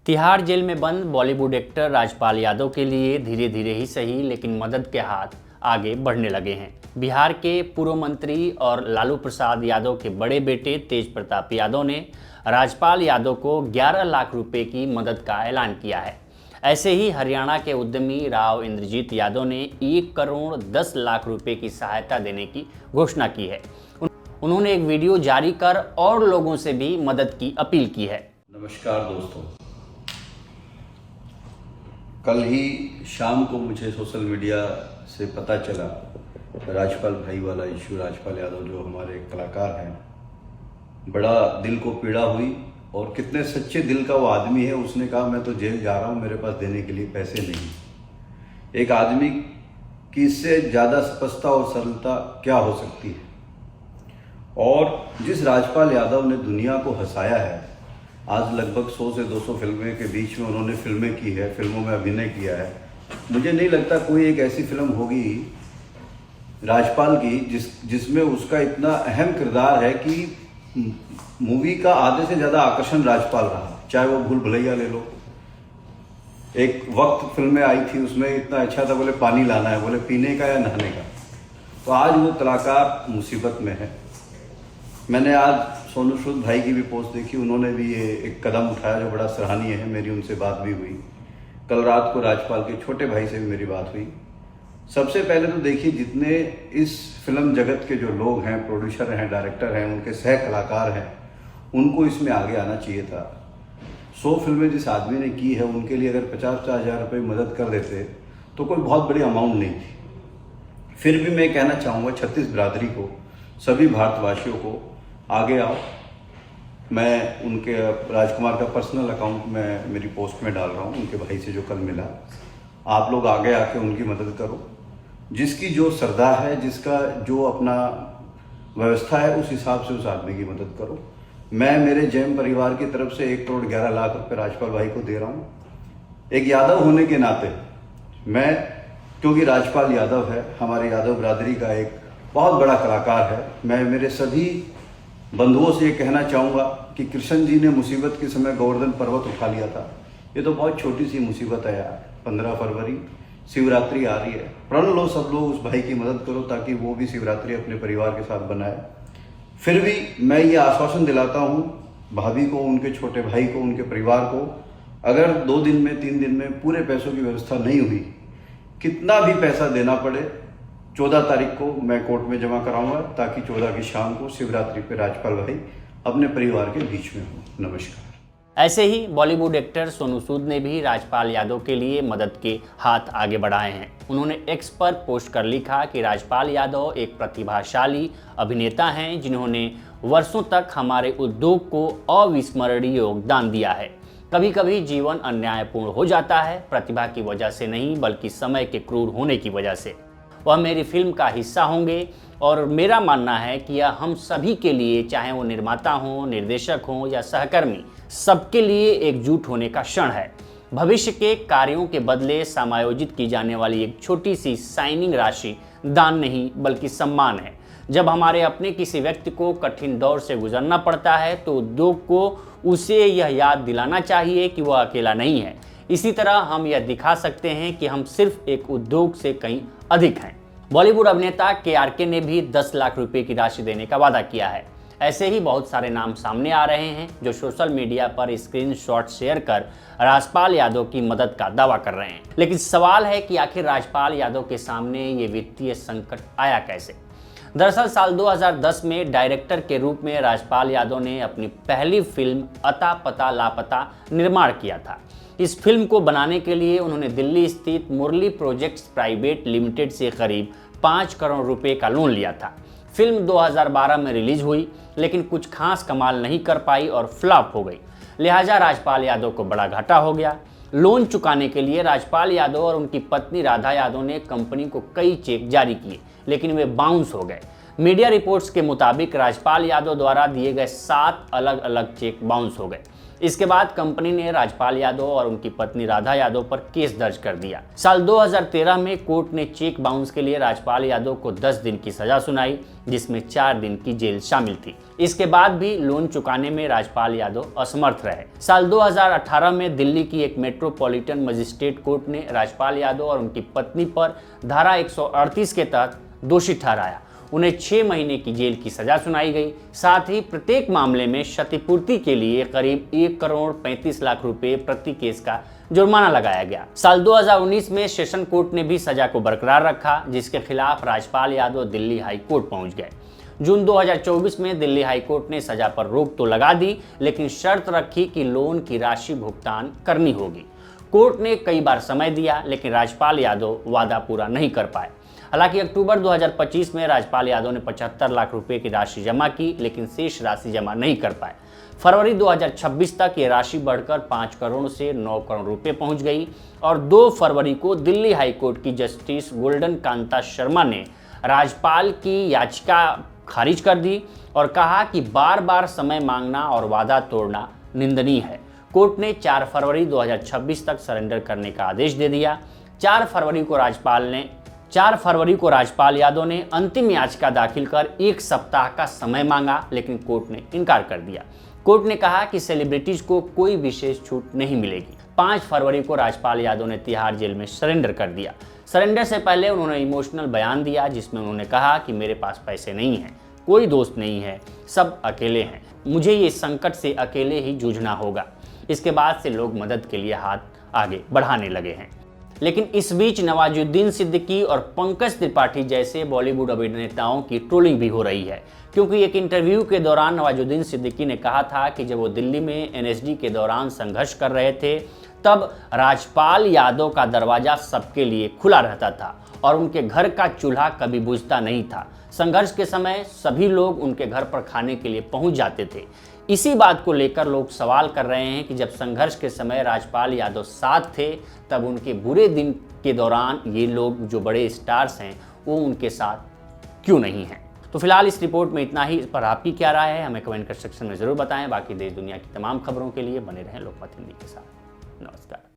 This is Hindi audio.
तिहाड़ जेल में बंद बॉलीवुड एक्टर राजपाल यादव के लिए धीरे धीरे ही सही लेकिन मदद के हाथ आगे बढ़ने लगे हैं। बिहार के पूर्व मंत्री और लालू प्रसाद यादव के बड़े बेटे तेज प्रताप यादव ने राजपाल यादव को 11 लाख रुपए की मदद का ऐलान किया है। ऐसे ही हरियाणा के उद्यमी राव इंद्रजीत यादव ने 1 करोड़ 10 लाख रुपए की सहायता देने की घोषणा की है। उन्होंने एक वीडियो जारी कर और लोगों से भी मदद की अपील की है। नमस्कार दोस्तों, कल ही शाम को मुझे सोशल मीडिया से पता चला राजपाल भाई वाला इशू। राजपाल यादव जो हमारे कलाकार हैं, बड़ा दिल को पीड़ा हुई और कितने सच्चे दिल का वो आदमी है। उसने कहा मैं तो जेल जा रहा हूँ, मेरे पास देने के लिए पैसे नहीं। एक आदमी की इससे ज़्यादा स्पष्टता और सरलता क्या हो सकती है। और जिस राजपाल यादव ने दुनिया को हंसाया है, आज लगभग 100 से 200 फिल्में के बीच में उन्होंने फिल्में की है, फिल्मों में अभिनय किया है। मुझे नहीं लगता कोई एक ऐसी फिल्म होगी राजपाल की जिसमें उसका इतना अहम किरदार है कि मूवी का आधे से ज़्यादा आकर्षण राजपाल रहा। चाहे वो भूल भुलैया ले लो, एक वक्त फिल्म में आई थी, उसमें इतना अच्छा था, बोले पानी लाना है, बोले पीने का या नहाने का। तो आज वो कलाकार मुसीबत में है। मैंने आज सोनू सूद भाई की भी पोस्ट देखी, उन्होंने भी ये एक कदम उठाया जो बड़ा सराहनीय है। मेरी उनसे बात भी हुई। कल रात को राजपाल के छोटे भाई से भी मेरी बात हुई। सबसे पहले तो देखिए, जितने इस फिल्म जगत के जो लोग हैं, प्रोड्यूसर हैं, डायरेक्टर हैं, उनके सह कलाकार हैं, उनको इसमें आगे आना चाहिए था। 100 फिल्में जिस आदमी ने की है, उनके लिए अगर 50-50 हज़ार रुपये मदद कर देते तो कोई बहुत बड़ी अमाउंट नहीं थी। फिर भी मैं कहना चाहूँगा छत्तीस बिरादरी को, सभी भारतवासियों को, आगे आओ। मैं उनके राजकुमार का पर्सनल अकाउंट में मेरी पोस्ट में डाल रहा हूँ, उनके भाई से जो कल मिला। आप लोग आगे आके उनकी मदद करो। जिसकी जो श्रद्धा है, जिसका जो अपना व्यवस्था है, उस हिसाब से उस आदमी की मदद करो। मैं मेरे जैम परिवार की तरफ से 1 करोड़ 11 लाख रुपये राजपाल भाई को दे रहा हूँ। एक यादव होने के नाते मैं, क्योंकि राजपाल यादव है, हमारे यादव बिरादरी का एक बहुत बड़ा कलाकार है, मैं मेरे सभी बंधुओं से ये कहना चाहूँगा कि कृष्ण जी ने मुसीबत के समय गोवर्धन पर्वत उठा लिया था। ये तो बहुत छोटी सी मुसीबत है यार। 15 फरवरी शिवरात्रि आ रही है, प्रण लो सब लोग, उस भाई की मदद करो ताकि वो भी शिवरात्रि अपने परिवार के साथ बनाए। फिर भी मैं ये आश्वासन दिलाता हूँ भाभी को, उनके छोटे भाई को, उनके परिवार को, अगर 2 दिन में 3 दिन में पूरे पैसों की व्यवस्था नहीं हुई, कितना भी पैसा देना पड़े, 14 तारीख को मैं कोर्ट में जमा कराऊंगा ताकि 14 की शाम को शिवरात्रि पे राजपाल भाई अपने परिवार के बीच में हो। नमस्कार। ऐसे ही बॉलीवुड एक्टर सोनू सूद ने भी राजपाल यादव के लिए मदद के हाथ आगे बढ़ाए हैं। उन्होंने एक्स पर पोस्ट कर लिखा कि राजपाल यादव एक प्रतिभाशाली अभिनेता हैं जिन्होंने वर्षों तक हमारे उद्योग को अविस्मरणीय योगदान दिया है। कभी कभी जीवन अन्यायपूर्ण हो जाता है, प्रतिभा की वजह से नहीं बल्कि समय के क्रूर होने की वजह से। वह मेरी फिल्म का हिस्सा होंगे और मेरा मानना है कि यह हम सभी के लिए, चाहे वो निर्माता हों, निर्देशक हों या सहकर्मी, सबके लिए एकजुट होने का क्षण है। भविष्य के कार्यों के बदले समायोजित की जाने वाली एक छोटी सी साइनिंग राशि दान नहीं बल्कि सम्मान है। जब हमारे अपने किसी व्यक्ति को कठिन दौर से गुजरना पड़ता है तो उद्योग को उसे यह याद दिलाना चाहिए कि वह अकेला नहीं है। इसी तरह हम यह दिखा सकते हैं कि हम सिर्फ एक उद्योग से कहीं अधिक हैं। बॉलीवुड अभिनेता KRK ने भी 10 लाख रुपए की राशि देने का वादा किया है। ऐसे ही बहुत सारे नाम सामने आ रहे हैं जो सोशल मीडिया पर स्क्रीनशॉट शेयर कर राजपाल यादव की मदद का दावा कर रहे हैं। लेकिन सवाल है कि आखिर राजपाल यादव के सामने ये वित्तीय संकट आया कैसे। दरअसल साल 2010 में डायरेक्टर के रूप में राजपाल यादव ने अपनी पहली फिल्म अता पता लापता निर्माण किया था। इस फिल्म को बनाने के लिए उन्होंने दिल्ली स्थित मुरली प्रोजेक्ट्स प्राइवेट लिमिटेड से करीब 5 करोड़ रुपए का लोन लिया था। फिल्म 2012 में रिलीज हुई लेकिन कुछ खास कमाल नहीं कर पाई और फ्लॉप हो गई। लिहाजा राजपाल यादव को बड़ा घाटा हो गया। लोन चुकाने के लिए राजपाल यादव और उनकी पत्नी राधा यादव ने कंपनी को कई चेक जारी किए लेकिन वे बाउंस हो गए। मीडिया रिपोर्ट्स के मुताबिक राजपाल यादव द्वारा दिए गए 7 अलग अलग चेक बाउंस हो गए। इसके बाद कंपनी ने राजपाल यादव और उनकी पत्नी राधा यादव पर केस दर्ज कर दिया। साल 2013 में कोर्ट ने चेक बाउंस के लिए राजपाल यादव को 10 दिन की सजा सुनाई, जिसमें 4 दिन की जेल शामिल थी। इसके बाद भी लोन चुकाने में राजपाल यादव असमर्थ रहे। साल 2018 में दिल्ली की एक मेट्रोपॉलिटन मजिस्ट्रेट कोर्ट ने राजपाल यादव और उनकी पत्नी पर धारा 138 के तहत दोषी ठहराया। उन्हें 6 महीने की जेल की सजा सुनाई गई। साथ ही प्रत्येक मामले में क्षतिपूर्ति के लिए करीब 1 करोड़ 35 लाख रुपए प्रति केस का जुर्माना लगाया गया। साल 2019 में सेशन कोर्ट ने भी सजा को बरकरार रखा, जिसके खिलाफ राजपाल यादव दिल्ली हाई कोर्ट पहुंच गए। जून 2024 में दिल्ली हाई कोर्ट ने सजा पर रोक तो लगा दी, लेकिन शर्त रखी कि लोन की राशि भुगतान करनी होगी। कोर्ट ने कई बार समय दिया, लेकिन राजपाल यादव वादा पूरा नहीं कर पाए। हालांकि अक्टूबर 2025 में राजपाल यादव ने 75 लाख रुपए की राशि जमा की, लेकिन शेष राशि जमा नहीं कर पाए। फरवरी 2026 तक ये राशि बढ़कर 5 करोड़ से 9 करोड़ रुपए पहुंच गई और 2 फरवरी को दिल्ली हाई कोर्ट की जस्टिस गोल्डन कांता शर्मा ने राजपाल की याचिका खारिज कर दी और कहा कि बार बार समय मांगना और वादा तोड़ना निंदनीय है। कोर्ट ने 4 फरवरी 2026 तक सरेंडर करने का आदेश दे दिया। 4 फरवरी को राजपाल यादव ने अंतिम याचिका दाखिल कर 1 सप्ताह का समय मांगा, लेकिन कोर्ट ने इनकार कर दिया। कोर्ट ने कहा कि सेलिब्रिटीज को कोई विशेष छूट नहीं मिलेगी। 5 फरवरी को राजपाल यादव ने तिहाड़ जेल में सरेंडर कर दिया। सरेंडर से पहले उन्होंने इमोशनल बयान दिया, जिसमें उन्होंने कहा कि मेरे पास पैसे नहीं हैं, कोई दोस्त नहीं है, सब अकेले हैं, मुझे ये संकट से अकेले ही जूझना होगा। इसके बाद से लोग मदद के लिए हाथ आगे बढ़ाने लगे हैं। लेकिन इस बीच नवाजुद्दीन सिद्दीकी और पंकज त्रिपाठी जैसे बॉलीवुड अभिनेताओं की ट्रोलिंग भी हो रही है, क्योंकि एक इंटरव्यू के दौरान नवाजुद्दीन सिद्दीकी ने कहा था कि जब वो दिल्ली में एनएसडी के दौरान संघर्ष कर रहे थे, तब राजपाल यादव का दरवाजा सबके लिए खुला रहता था और उनके घर का चूल्हा कभी बुझता नहीं था। संघर्ष के समय सभी लोग उनके घर पर खाने के लिए पहुंच जाते थे। इसी बात को लेकर लोग सवाल कर रहे हैं कि जब संघर्ष के समय राजपाल यादव साथ थे, तब उनके बुरे दिन के दौरान ये लोग जो बड़े स्टार्स हैं वो उनके साथ क्यों नहीं हैं। तो फिलहाल इस रिपोर्ट में इतना ही। इस पर आपकी क्या राय है, हमें कमेंट कर सेक्शन में ज़रूर बताएं। बाकी देश दुनिया की तमाम खबरों के लिए बने रहें लोकमत हिंदी के साथ। नमस्कार।